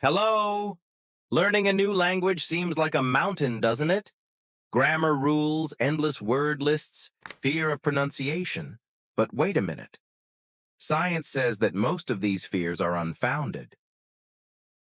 Hello! Learning a new language seems like a mountain, doesn't it? Grammar rules, endless word lists, fear of pronunciation. But wait a minute. Science says that most of these fears are unfounded.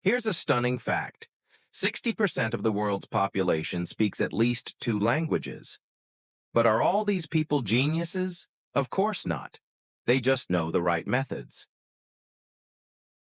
Here's a stunning fact. 60% of the world's population speaks at least 2 languages. But are all these people geniuses? Of course not. They just know the right methods.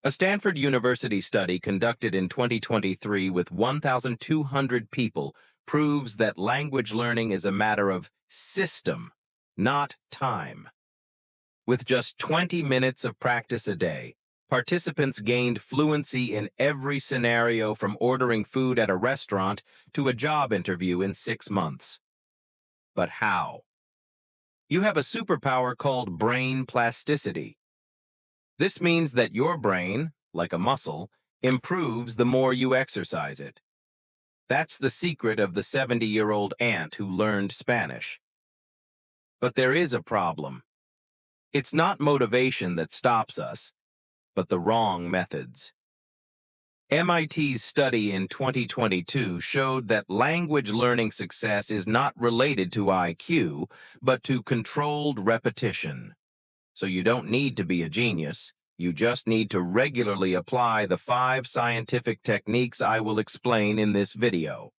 A Stanford University study conducted in 2023 with 1,200 people proves that language learning is a matter of system, not time. With just 20 minutes of practice a day, participants gained fluency in every scenario from ordering food at a restaurant to a job interview in 6 months. But how? You have a superpower called brain plasticity. This means that your brain, like a muscle, improves the more you exercise it. That's the secret of the 70-year-old aunt who learned Spanish. But there is a problem. It's not motivation that stops us, but the wrong methods. MIT's study in 2022 showed that language learning success is not related to IQ, but to controlled repetition. So you don't need to be a genius. You just need to regularly apply the 5 scientific techniques I will explain in this video.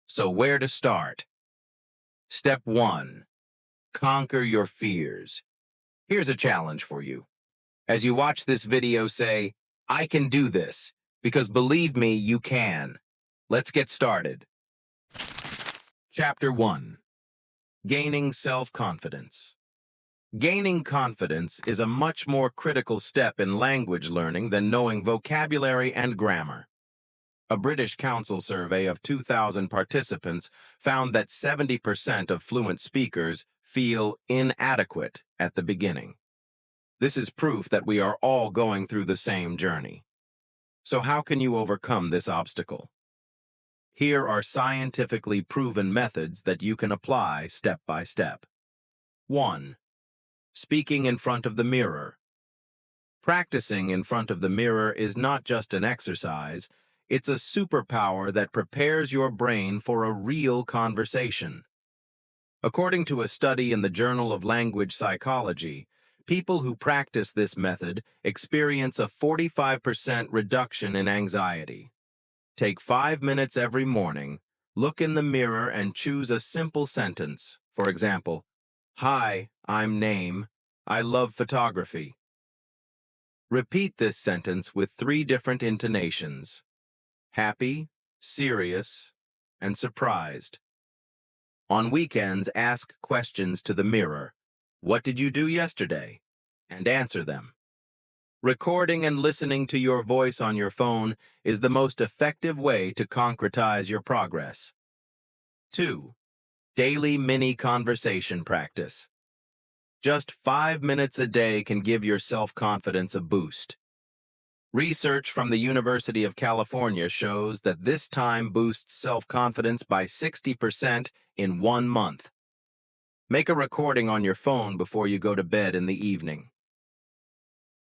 So where to start? Step 1. Conquer your fears. Here's a challenge for you. As you watch this video, say, "I can do this," because believe me, you can. Let's get started. Chapter 1. Gaining self-confidence. Gaining confidence is a much more critical step in language learning than knowing vocabulary and grammar. A British Council survey of 2,000 participants found that 70% of fluent speakers feel inadequate at the beginning. This is proof that we are all going through the same journey. So how can you overcome this obstacle? Here are scientifically proven methods that you can apply step by step. 1. Speaking in front of the mirror. Practicing in front of the mirror is not just an exercise, it's a superpower that prepares your brain for a real conversation. According to a study in the Journal of Language Psychology, people who practice this method experience a 45% reduction in anxiety. Take 5 minutes every morning, look in the mirror and choose a simple sentence. For example, "Hi, I'm Name. I love photography." Repeat this sentence with 3 different intonations: happy, serious, and surprised. On weekends, ask questions to the mirror. What did you do yesterday? And answer them. Recording and listening to your voice on your phone is the most effective way to concretize your progress. 2. Daily mini conversation practice. Just 5 minutes a day can give your self-confidence a boost. Research from the University of California shows that this time boosts self-confidence by 60% in 1 month. Make a recording on your phone before you go to bed in the evening.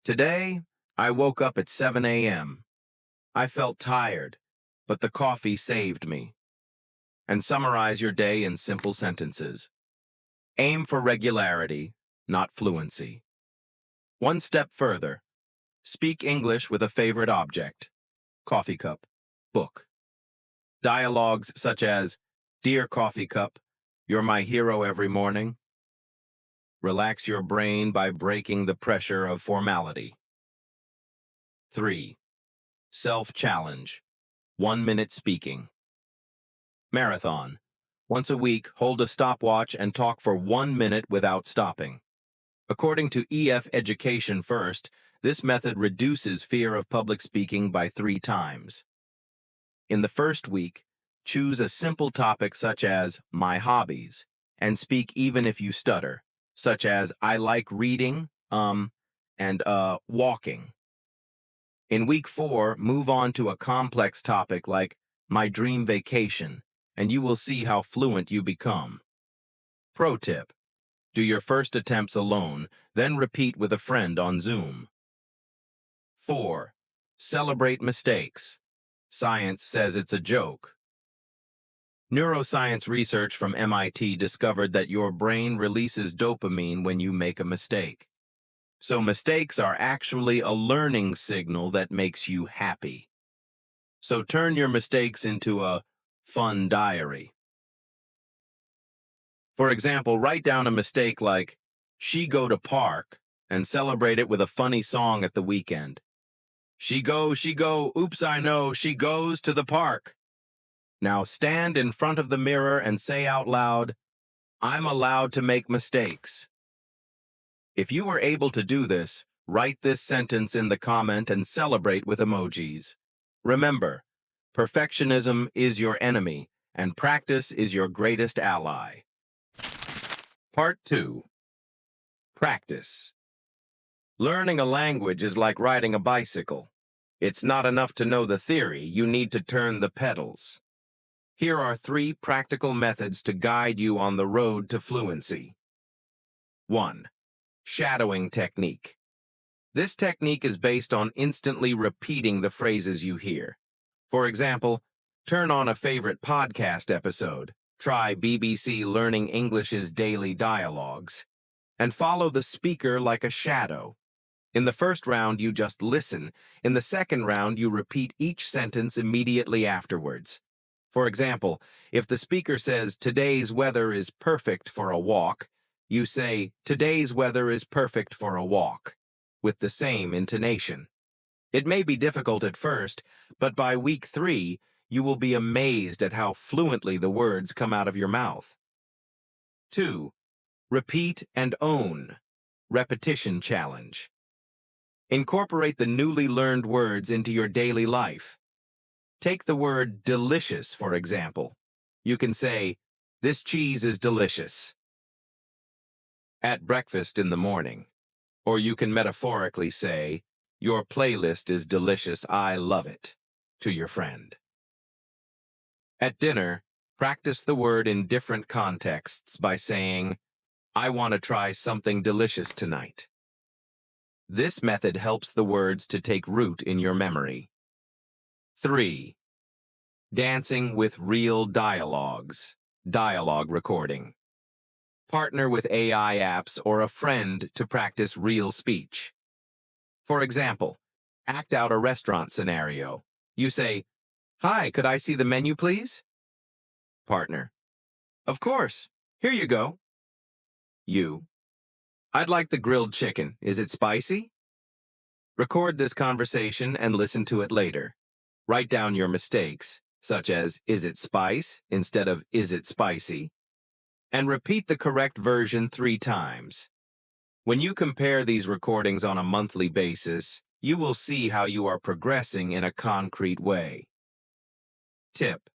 Today, I woke up at 7 a.m. I felt tired, but the coffee saved me. And summarize your day in simple sentences. Aim for regularity, not fluency. 1 step further. Speak English with a favorite object. Coffee cup, book. Dialogues such as, "Dear coffee cup, you're my hero every morning." Relax your brain by breaking the pressure of formality. 3. Self-challenge. 1-minute speaking. Marathon. Once a week, hold a stopwatch and talk for 1 minute without stopping. According to EF Education First, this method reduces fear of public speaking by 3 times. In the first week, choose a simple topic such as my hobbies, and speak even if you stutter, such as I like reading, and walking. In week 4, move on to a complex topic like my dream vacation, and you will see how fluent you become. Pro tip: do your first attempts alone, then repeat with a friend on Zoom. 4. Celebrate mistakes. Science says it's a joke. Neuroscience research from MIT discovered that your brain releases dopamine when you make a mistake. So mistakes are actually a learning signal that makes you happy. So turn your mistakes into a fun diary. For example, write down a mistake like, "She go to park," and celebrate it with a funny song at the weekend. She go, oops, I know, she goes to the park. Now stand in front of the mirror and say out loud, "I'm allowed to make mistakes." If you were able to do this, write this sentence in the comment and celebrate with emojis. Remember, perfectionism is your enemy, and practice is your greatest ally. Part 2. Practice. Learning a language is like riding a bicycle. It's not enough to know the theory, you need to turn the pedals. Here are 3 practical methods to guide you on the road to fluency. 1. Shadowing technique. This technique is based on instantly repeating the phrases you hear. For example, turn on a favorite podcast episode, try BBC Learning English's daily dialogues, and follow the speaker like a shadow. In the first round, you just listen. In the second round, you repeat each sentence immediately afterwards. For example, if the speaker says, "Today's weather is perfect for a walk," you say, "Today's weather is perfect for a walk," with the same intonation. It may be difficult at first, but by week 3, you will be amazed at how fluently the words come out of your mouth. 2. Repeat and own. Repetition challenge. Incorporate the newly learned words into your daily life. Take the word delicious, for example. You can say, "This cheese is delicious," at breakfast in the morning. Or you can metaphorically say, "Your playlist is delicious, I love it," to your friend. At dinner, practice the word in different contexts by saying, "I want to try something delicious tonight." This method helps the words to take root in your memory. 3. Dancing with real dialogues. Dialogue recording. Partner with AI apps or a friend to practice real speech. For example, act out a restaurant scenario. You say, "Hi, could I see the menu, please?" Partner, "Of course. Here you go." You, "I'd like the grilled chicken. Is it spicy?" Record this conversation and listen to it later. Write down your mistakes, such as, "Is it spice?" instead of, "Is it spicy?" And repeat the correct version 3 times. When you compare these recordings on a monthly basis, you will see how you are progressing in a concrete way. Tip: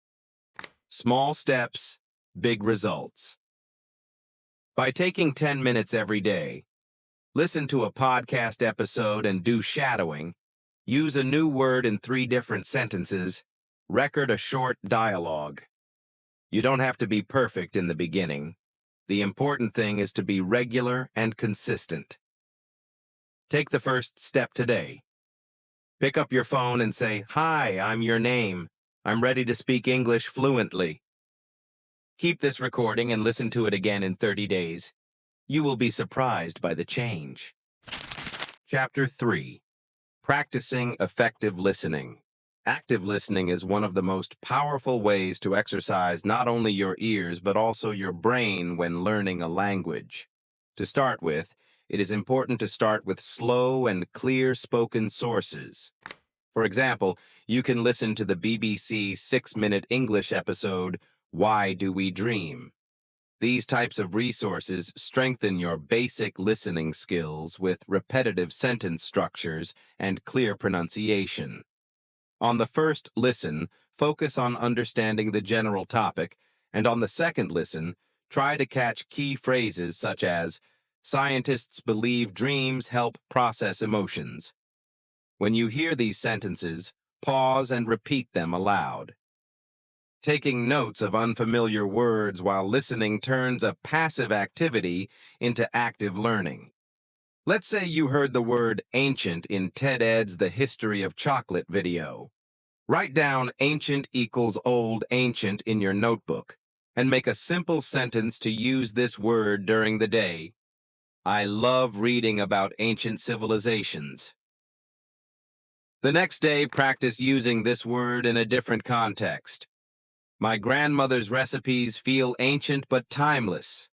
small steps, big results. By taking 10 minutes every day, listen to a podcast episode and do shadowing, use a new word in 3 different sentences, record a short dialogue. You don't have to be perfect in the beginning. The important thing is to be regular and consistent. Take the first step today. Pick up your phone and say, "Hi, I'm your name. I'm ready to speak English fluently." Keep this recording and listen to it again in 30 days. You will be surprised by the change. Chapter 3. Practicing effective listening. Active listening is one of the most powerful ways to exercise not only your ears but also your brain when learning a language. To start with, it is important to start with slow and clear spoken sources. For example, you can listen to the BBC 6-minute English episode, "Why Do We Dream?" These types of resources strengthen your basic listening skills with repetitive sentence structures and clear pronunciation. On the first listen, focus on understanding the general topic, and on the second listen, try to catch key phrases such as, "Scientists believe dreams help process emotions." When you hear these sentences, pause and repeat them aloud. Taking notes of unfamiliar words while listening turns a passive activity into active learning. Let's say you heard the word ancient in Ted Ed's The History of Chocolate video. Write down ancient equals old ancient in your notebook and make a simple sentence to use this word during the day. I love reading about ancient civilizations. The next day, practice using this word in a different context. My grandmother's recipes feel ancient but timeless.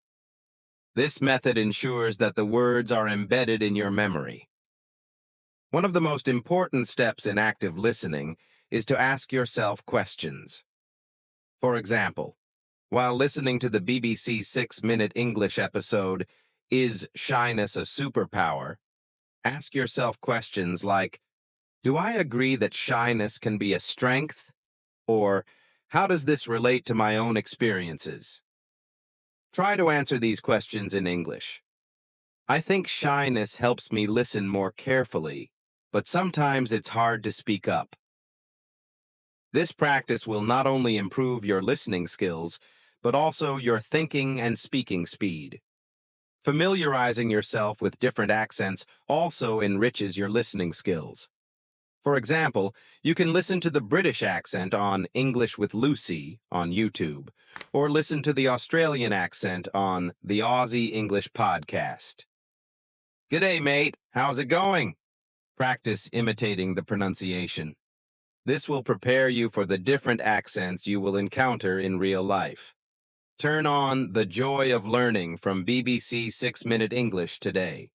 This method ensures that the words are embedded in your memory. One of the most important steps in active listening is to ask yourself questions. For example, while listening to the BBC 6-minute English episode, Is Shyness a Superpower? Ask yourself questions like, do I agree that shyness can be a strength? Or, how does this relate to my own experiences? Try to answer these questions in English. I think shyness helps me listen more carefully, but sometimes it's hard to speak up. This practice will not only improve your listening skills, but also your thinking and speaking speed. Familiarizing yourself with different accents also enriches your listening skills. For example, you can listen to the British accent on English with Lucy on YouTube, or listen to the Australian accent on the Aussie English podcast. G'day, mate. How's it going? Practice imitating the pronunciation. This will prepare you for the different accents you will encounter in real life. Turn on The Joy of Learning from BBC 6-Minute English today.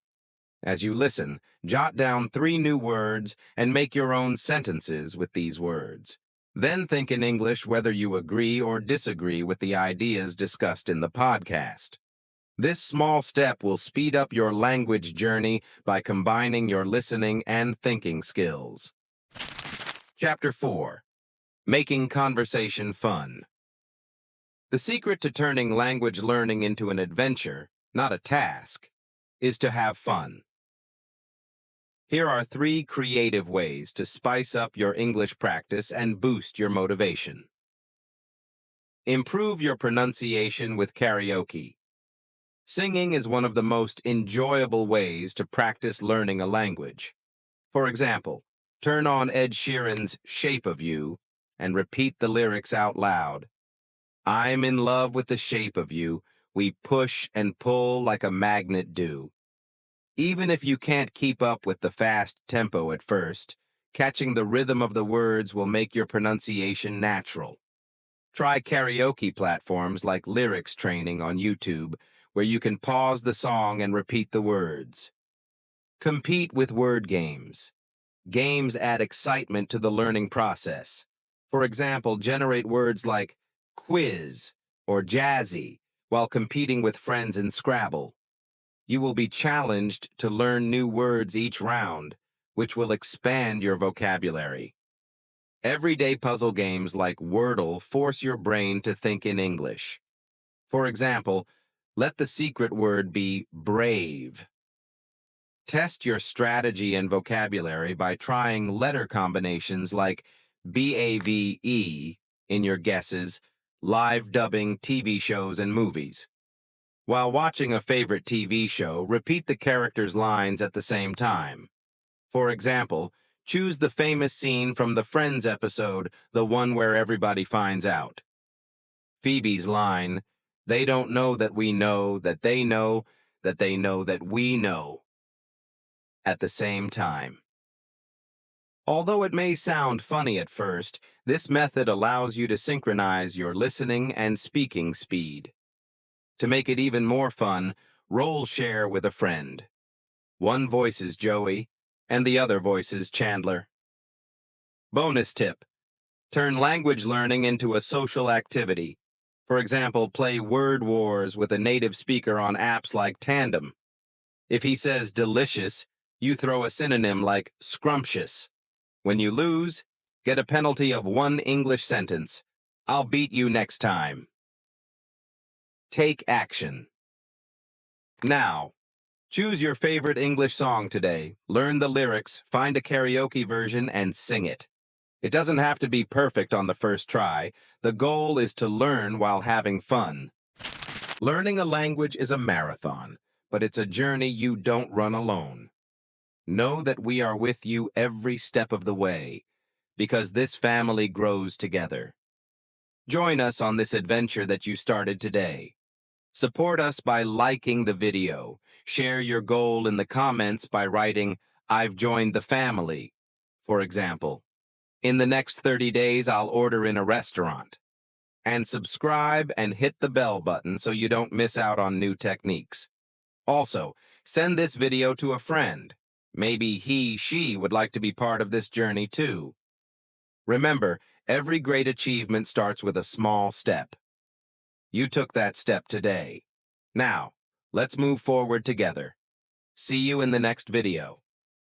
As you listen, jot down 3 new words and make your own sentences with these words. Then think in English whether you agree or disagree with the ideas discussed in the podcast. This small step will speed up your language journey by combining your listening and thinking skills. Chapter 4. Making Conversation Fun. The secret to turning language learning into an adventure, not a task, is to have fun. Here are 3 creative ways to spice up your English practice and boost your motivation. Improve your pronunciation with karaoke. Singing is one of the most enjoyable ways to practice learning a language. For example, turn on Ed Sheeran's Shape of You and repeat the lyrics out loud. I'm in love with the shape of you. We push and pull like a magnet do. Even if you can't keep up with the fast tempo at first, catching the rhythm of the words will make your pronunciation natural. Try karaoke platforms like Lyrics Training on YouTube, where you can pause the song and repeat the words. Compete with word games. Games add excitement to the learning process. For example, generate words like quiz or jazzy while competing with friends in Scrabble. You will be challenged to learn new words each round, which will expand your vocabulary. Everyday puzzle games like Wordle force your brain to think in English. For example, let the secret word be brave. Test your strategy and vocabulary by trying letter combinations like BAVE in your guesses, live dubbing TV shows and movies. While watching a favorite TV show, repeat the characters' lines at the same time. For example, choose the famous scene from the Friends episode, the one where everybody finds out. Phoebe's line, they don't know that we know that they know that they know that we know, at the same time. Although it may sound funny at first, this method allows you to synchronize your listening and speaking speed. To make it even more fun, role share with a friend. One voice is Joey, and the other voice is Chandler. Bonus tip: turn language learning into a social activity. For example, play word wars with a native speaker on apps like Tandem. If he says delicious, you throw a synonym like scrumptious. When you lose, get a penalty of 1 English sentence. I'll beat you next time. Take action. Now, choose your favorite English song today, learn the lyrics, find a karaoke version, and sing it. It doesn't have to be perfect on the first try. The goal is to learn while having fun. Learning a language is a marathon, but it's a journey you don't run alone. Know that we are with you every step of the way. because this family grows together. Join us on this adventure that you started today. Support us by liking the video. Share your goal in the comments by writing, "I've joined the family." For example, "In the next 30 days, I'll order in a restaurant." And subscribe and hit the bell button so you don't miss out on new techniques. Also, send this video to a friend. Maybe she would like to be part of this journey too. Remember, every great achievement starts with a small step. You took that step today. Now, let's move forward together. See you in the next video.